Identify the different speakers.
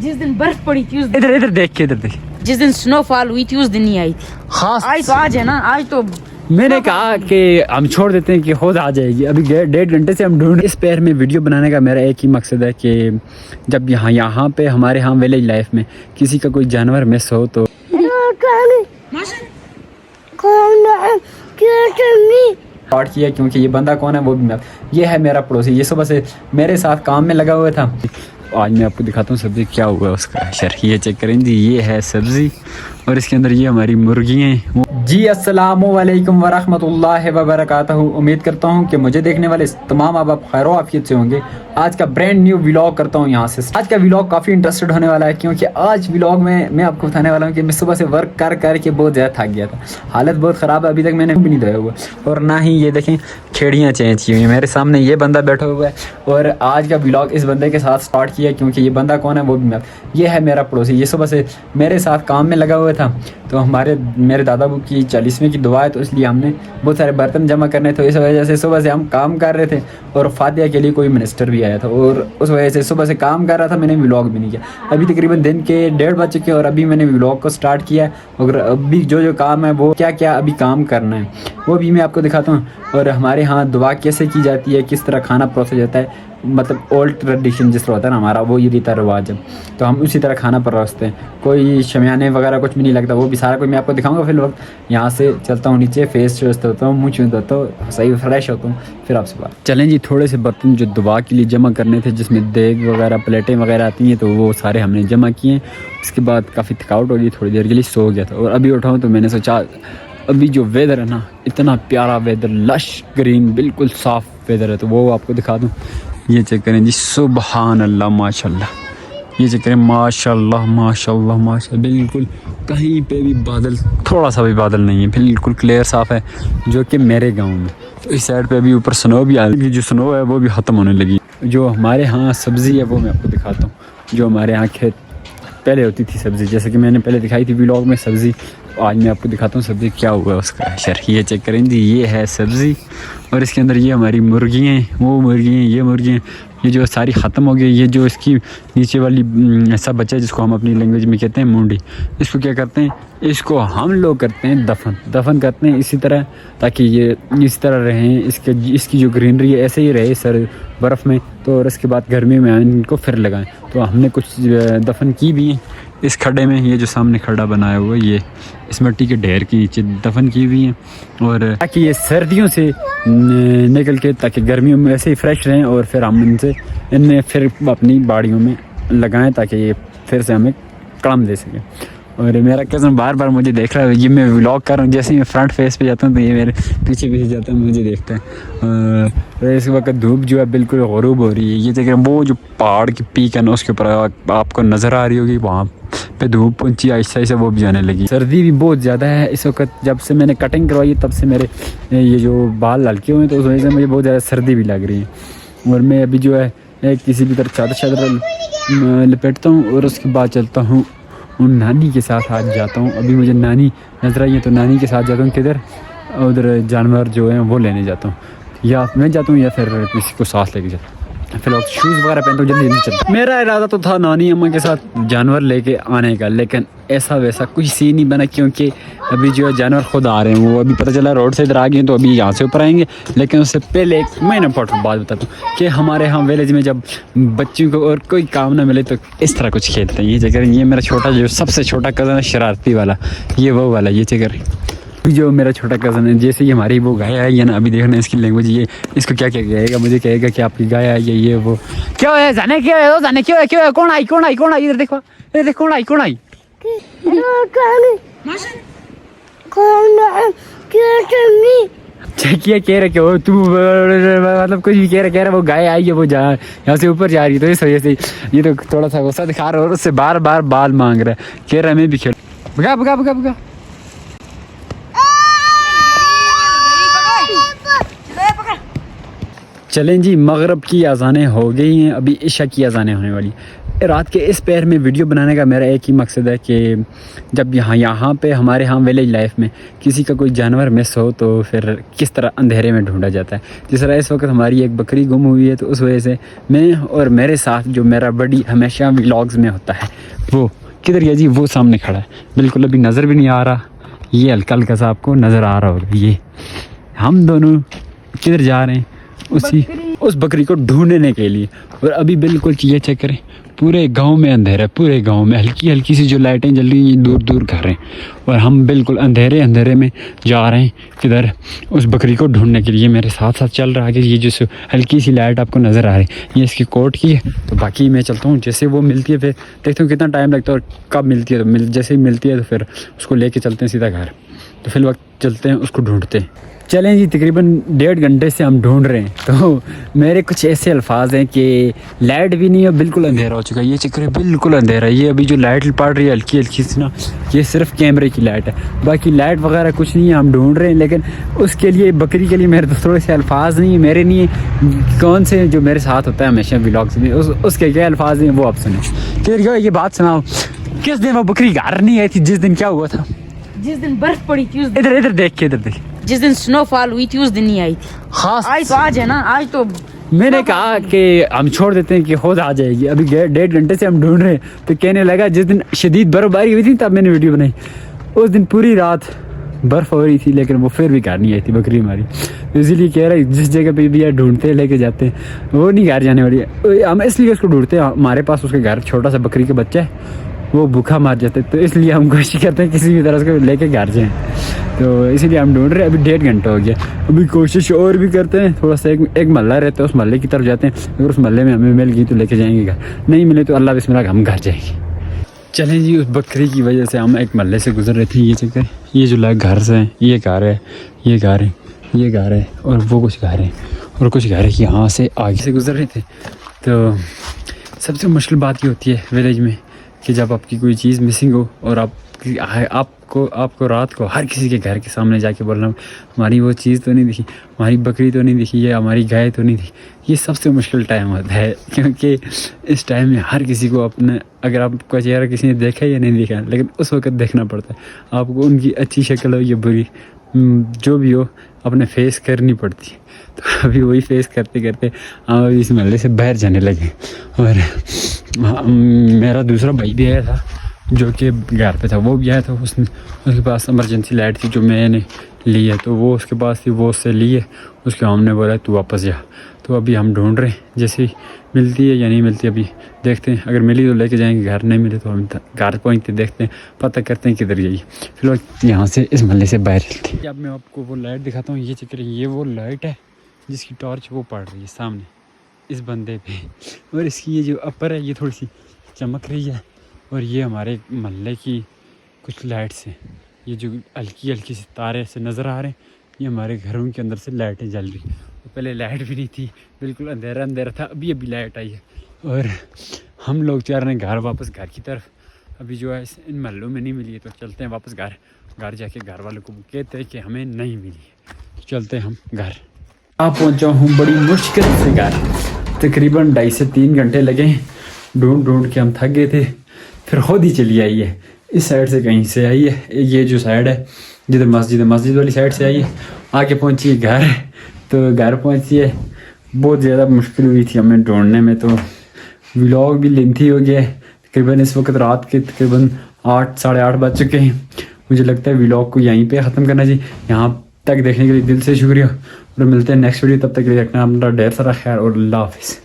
Speaker 1: जिस दिन बर्फ पड़ी थी उस दिन,
Speaker 2: इधर इधर देख के इधर देख,
Speaker 1: जिस दिन स्नोफॉल हुई थी उस दिन नहीं आई थी।
Speaker 2: खास
Speaker 1: आज तो आज है ना, आज तो
Speaker 2: मैंने कहा कि हम छोड़ देते हैं कि खुद आ जाएगी। अभी 1.5 घंटे से हम ढूंढ। इस पैर में वीडियो बनाने का मेरा एक ही मकसद है कि जब यहाँ पे हमारे यहाँ विलेज लाइफ में किसी का कोई जानवर मिस हो तो स्टार्ट किया, क्योंकि ये बंदा कौन है वो भी ये है मेरा पड़ोसी। ये सुबह से मेरे साथ काम में लगा हुआ था। आज मैं आपको दिखाता हूँ सब्ज़ी क्या हुआ है उसका। शर ये चेक करें जी, ये है सब्ज़ी और इसके अंदर ये हमारी मुर्गी हैं। जी अस्सलामु अलैकुम वरहमतुल्लाहि वबरकातुहू। उम्मीद करता हूँ कि मुझे देखने वाले तमाम आप खैर आफियत से होंगे। आज का ब्रांड न्यू व्लॉग करता हूँ यहाँ से। आज का व्लॉग काफ़ी इंटरेस्टेड होने वाला है, क्योंकि आज व्लॉग में मैं आपको बताने वाला हूँ कि मैं सुबह से वर्क कर के बहुत ज़्यादा थक गया था। हालत बहुत ख़राब है, अभी तक मैंने भी नहीं धोया हुआ और ना ही ये देखें खेड़ियाँ चेंज की हुई। मेरे सामने ये बंदा बैठा हुआ है और आज का व्लॉग इस बंदे के साथ स्टार्ट किया, क्योंकि ये बंदा कौन है वो भी ये है मेरा पड़ोसी। ये सुबह से मेरे साथ काम में लगा हुआ था। तो मेरे दादा बाबू की 40वें की दुआ है, तो इसलिए हमने बहुत सारे बर्तन जमा करने थे। इस वजह से सुबह से हम काम कर रहे थे और फातिहा के लिए कोई मिनिस्टर भी आया था और उस वजह से सुबह से काम कर रहा था। मैंने व्लॉग भी नहीं किया। अभी तकरीबन दिन के 1:30 बज चुके हैं और अभी मैंने व्लॉग को स्टार्ट किया है। और अभी जो काम है वो क्या क्या अभी काम करना है वो भी मैं आपको दिखाता हूँ। और हमारे यहाँ दुआ कैसे की जाती है, किस तरह खाना परोसा जाता है, मतलब ओल्ड ट्रेडिशन जिस तरह होता है ना हमारा, वो ये रीता रिवाज है। तो हम उसी तरह खाना परोसते हैं। कोई शमियाने वगैरह कुछ भी नहीं लगता, वो भी सारा कुछ मैं आपको दिखाऊंगा। फिर वक्त यहाँ से चलता हूँ नीचे, फेस वेस्ट होता हूँ, मुँह छूता धोता हूँ, सही फ्रेश होता हूँ, फिर आपसे बात। चलें जी, थोड़े से बर्तन जो दुआ के लिए जमा करने थे, जिसमें देग वगैरह प्लेटें वगैरह आती हैं, तो वो सारे हमने जमा किए। उसके बाद काफ़ी थकावट हो गई, थोड़ी देर के लिए सो गया था और अभी उठाऊँ तो मैंने सोचा अभी जो वेदर है ना, इतना प्यारा वेदर, लश ग्रीन, बिल्कुल साफ़ वेदर है, तो वो आपको दिखा दूँ। ये चेक करें जी, सुबहान अल्लाह माशाल्लाह। ये चेक करें माशाल्लाह माशाल्लाह माशाल्लाह, बिल्कुल कहीं पे भी बादल, थोड़ा सा भी बादल नहीं है, बिल्कुल क्लियर साफ़ है, जो कि मेरे गांव में। तो इस साइड पे अभी ऊपर स्नो भी आ रही, जो स्नो है वो भी ख़त्म होने लगी। जो हमारे यहाँ सब्ज़ी है वो मैं आपको दिखाता हूँ। जो हमारे यहाँ खेत पहले होती थी सब्ज़ी, जैसे कि मैंने पहले दिखाई थी व्लॉग में सब्ज़ी, आज मैं आपको दिखाता हूँ सब्ज़ी क्या हुआ है उसका। शर ये चेक करें जी, ये है सब्ज़ी और इसके अंदर ये हमारी मुर्गी हैं, वो मुर्गी हैं, ये मुर्गी हैं, ये जो सारी ख़त्म हो गई। ये जो इसकी नीचे वाली ऐसा बच्चा है जिसको हम अपनी लैंग्वेज में कहते हैं मुंडी, इसको क्या करते हैं, इसको हम लोग करते हैं दफन करते हैं इसी तरह, ताकि ये इस तरह रहें, इसकी जो ग्रीनरी है ऐसे ही रहे सर बर्फ़ में। तो और इसके बाद गर्मियों में इनको फिर लगाएं। तो हमने कुछ दफन की भी हैं इस खड्डे में। ये जो सामने खड्डा बनाया हुआ है, ये इस मिट्टी के ढेर के नीचे दफन की हुई हैं, और ताकि ये सर्दियों से निकल के, ताकि गर्मियों में ऐसे ही फ्रेश रहें और फिर हम इन्हें फिर अपनी बाड़ियों में लगाएं, ताकि ये फिर से हमें काम दे सकें। और मेरा कज़न बार बार मुझे देख रहा है, ये मैं व्लॉग कर रहा हूँ, जैसे ही मैं फ्रंट फेस पे जाता हूँ तो ये मेरे पीछे जाता है, मुझे देखता है। और इस वक्त धूप जो है बिल्कुल ग़ुरूब हो रही है। ये जगह वो जो पहाड़ की पीक है ना, उसके ऊपर आपको नज़र आ रही होगी, वहाँ पे धूप पहुँची आहिस्ता आहिस्ता वो भी जाने लगी। सर्दी भी बहुत ज़्यादा है इस वक्त। जब से मैंने कटिंग करवाई तब से मेरे ये जो बाल हल्के हुए हैं, तो उस वजह से मुझे बहुत ज़्यादा सर्दी भी लग रही है। और मैं अभी जो है किसी भी तरह चादर लपेटता हूँ और उसके बाद चलता हूँ उन नानी के साथ आज जाता हूँ। अभी मुझे नानी नजर आई है तो नानी के साथ जाता हूँ। किधर? उधर जानवर जो हैं वो लेने जाता हूँ, या मैं जाता हूँ या फिर किसी को साथ लेके जाता हूँ। फिर शूज़ वगैरह पहनता हूँ, जल्दी जल्दी चलता। मेरा इरादा तो था नानी अम्मा के साथ जानवर लेके आने का, लेकिन ऐसा वैसा कुछ सीन नहीं बना, क्योंकि अभी जो है जानवर खुद आ रहे हैं। वो अभी पता चला रोड से इधर आ गए हैं, तो अभी यहाँ से ऊपर आएंगे। लेकिन उससे पहले एक महीना बात बताता हूँ कि हमारे यहाँ विलेज में जब बच्चों को और कोई काम ना मिले तो इस तरह कुछ खेलते हैं। ये जगह, ये मेरा छोटा जो सबसे छोटा कज़न है, शरारती वाला, ये वो वाला, ये जगह जो मेरा छोटा कज़न है। जैसे ही हमारी वो गाय आई है ना, अभी देखना इसकी लैंग्वेज, ये इसको क्या क्या कहेगा, मुझे कहेगा कि आपकी गाय आई है, ये वो क्या है, जाने क्यों है, जाने क्यों है, कौन आई, इधर देखो, इधर देखो, कौन आई किया कह रहे क्यों तू, मतलब कुछ भी कह रहा वो गाय आई है, वो जा यहाँ से ऊपर जा रही है। तो इस वजह से ये तो थोड़ा सा गुस्सा दिखा रहा है और उससे बार बार बाल मांग रहा है, कह रहा है मैं भी खेल। भगा चलें जी, मगरब की अज़ानें हो गई हैं, अभी इशा की अज़ानें होने वाली। रात के इस पैर में वीडियो बनाने का मेरा एक ही मकसद है कि जब यहाँ पे हमारे यहाँ विलेज लाइफ में किसी का कोई जानवर मिस हो तो फिर किस तरह अंधेरे में ढूंढा जाता है। जिस तरह इस वक्त हमारी एक बकरी गुम हुई है, तो उस वजह से मैं और मेरे साथ जो मेरा बड़ी हमेशा व्लॉग्स में होता है, वो किधर गया जी? वो सामने खड़ा है, बिल्कुल अभी नज़र भी नहीं आ रहा। ये हल्का हल्का सा आपको नज़र आ रहा होगा। ये हम दोनों किधर जा रहे हैं? उस बकरी को ढूंढने के लिए। और अभी बिल्कुल ये चेक करें, पूरे गांव में अंधेरा है, पूरे गांव में हल्की हल्की सी जो लाइटें जल रही हैं दूर दूर घर हैं, और हम बिल्कुल अंधेरे में जा रहे हैं किधर? उस बकरी को ढूंढने के लिए। मेरे साथ साथ चल रहा है कि ये जो हल्की सी लाइट आपको नज़र आ रही है, ये इसकी कोर्ट की है। तो बाकी मैं चलता हूँ, जैसे वो मिलती है फिर देखता हूँ कितना टाइम लगता है और कब मिलती है। तो जैसे ही मिलती है तो फिर उसको लेके चलते हैं सीधा घर। तो फिर वक्त चलते हैं, उसको ढूंढते हैं। चलें जी, तकरीबन 1.5 घंटे से हम ढूंढ रहे हैं। तो मेरे कुछ ऐसे अल्फाज हैं कि लाइट भी नहीं है, बिल्कुल अंधेरा हो चुका है। ये चक्कर है, बिल्कुल अंधेरा है। ये अभी जो लाइट पड़ रही है हल्की हल्की सी ना, ये सिर्फ कैमरे की लाइट है, बाकी लाइट वगैरह कुछ नहीं है। हम ढूंढ रहे हैं, लेकिन उसके लिए बकरी के लिए मेरे तो थोड़े से अल्फाज नहीं है, मेरे नहीं है। कौन से जो मेरे साथ होता है हमेशा व्लॉग्स में, उसके क्या अल्फाज हैं वो आप सुने। फिर क्या ये बात सुनाओ, किस दिन वो बकरी घर नहीं आई थी? जिस दिन क्या हुआ था?
Speaker 1: जिस दिन बर्फ पड़ी थी उस दिन,
Speaker 2: इधर देख के, इधर देख,
Speaker 1: जिस दिन स्नोफॉल हुई थी उस दिन नहीं आई थी।
Speaker 2: हाँ,
Speaker 1: आज तो आज है ना, आज तो
Speaker 2: मैंने कहा कि हम छोड़ देते हैं कि खुद आ जाएगी। अभी 1.5 घंटे से हम ढूंढ रहे हैं, तो कहने लगा जिस दिन शदीद बर्फबारी हुई थी तब मैंने वीडियो बनाई। उस दिन पूरी रात बर्फ़ हो रही थी, लेकिन वो फिर भी घर नहीं आई थी बकरी हमारी। इसीलिए कह रहा है जिस जगह पे भी यार ढूंढते हैं लेके जाते हैं, वो नहीं घर जाने वाली है। हम इसलिए उसको ढूंढते हैं, हमारे पास उसके घर छोटा सा बकरी का बच्चा है, वो भूखा मार जाते, तो इसलिए हम कोशिश करते हैं किसी भी तरह से लेके घर जाएं। तो इसीलिए हम ढूंढ रहे हैं। अभी 1.5 घंटा हो गया, अभी कोशिश और भी करते हैं। थोड़ा सा एक महल्ला रहता है, उस महल्ले की तरफ जाते हैं। अगर उस महल्ले में हमें मिल गई तो लेके जाएंगे घर, नहीं मिले तो अल्लाह बिस्मिल्लाह हम घर जाएंगे। चलें जी, उस बकरी की वजह से हम एक महल्ले से गुजर रहे थे। ये चक्कर, ये जो लोग घर से हैं, ये घर है, ये घर है, ये घर है, और वो कुछ घर है, और कुछ घर है। यहाँ से आगे से गुजर रहे थे। तो सबसे मुश्किल बात ये होती है विलेज में कि जब आपकी कोई चीज़ मिसिंग हो और आपको रात को हर किसी के घर के सामने जाके बोलना हमारी वो चीज़ तो नहीं दिखी, हमारी बकरी तो नहीं दिखी, या हमारी गाय तो नहीं दिखी। ये सबसे मुश्किल टाइम होता है, क्योंकि इस टाइम में हर किसी को अपने, अगर आपका चेहरा किसी ने देखा या नहीं देखा, लेकिन उस वक्त देखना पड़ता है आपको। उनकी अच्छी शक्ल हो या बुरी, जो भी हो, अपने फेस करनी पड़ती है। तो अभी वही फेस करते करते हम अभी इस महल्ले से बाहर जाने लगे। और मेरा दूसरा भाई भी आया था जो कि घर पे था, वो भी आया था। उसके पास इमरजेंसी लाइट थी जो मैंने ली है, तो वो उसके पास थी, वो उससे ली है। उसके हमने बोला तू वापस जा। तो अभी हम ढूंढ रहे हैं, जैसे मिलती है या नहीं मिलती अभी देखते हैं। अगर मिली तो लेके जाएंगे घर, नहीं मिले तो हम घर पहुँचते देखते हैं, पता करते हैं किधर गई। फिर यहाँ से इस महल्ले से बाहर चलते हैं। अब मैं आपको वो लाइट दिखाता हूँ। ये चक्कर, ये वो लाइट है जिसकी टॉर्च वो पड़ रही है सामने इस बंदे पे, और इसकी ये जो अपर है ये थोड़ी सी चमक रही है। और ये हमारे महल्ले की कुछ लाइट्स हैं, ये जो हल्की हल्की से तारे से नज़र आ रहे हैं, ये हमारे घरों के अंदर से लाइटें जल रही। तो पहले लाइट भी नहीं थी, बिल्कुल अंधेरा अंधेरा था, अभी लाइट आई है। और हम लोग चाह रहे हैं घर वापस घर की तरफ। अभी जो है इन महल्लों में नहीं मिली है, तो चलते हैं वापस घर जाके घर वालों को कहते हैं कि हमें नहीं मिली है, तो चलते हैं हम घर। आप पहुँचा हूँ बड़ी मुश्किल से घर, तकरीबन 2.5 से 3 घंटे लगे। ढूंढ के हम थक गए थे, फिर खुद ही चली आई है। इस साइड से कहीं से आई है, ये जो साइड है जिधर मस्जिद है, मस्जिद वाली साइड से आई है। आके पहुँची है घर, तो घर पहुँची है। बहुत ज़्यादा मुश्किल हुई थी हमें ढूंढने में, तो व्लॉग भी लेंथी हो गया है। तकरीबन इस वक्त रात के तकरीबन 8 साढ़े 8 बज चुके हैं। मुझे लगता है व्लॉग को यहीं पे ख़त्म करना चाहिए। यहाँ तक देखने के लिए दिल से शुक्रिया, और मिलते हैं नेक्स्ट वीडियो। तब तक के लिए रखना अपना ढेर सारा ख्याल, और अल्लाह हाफिज़।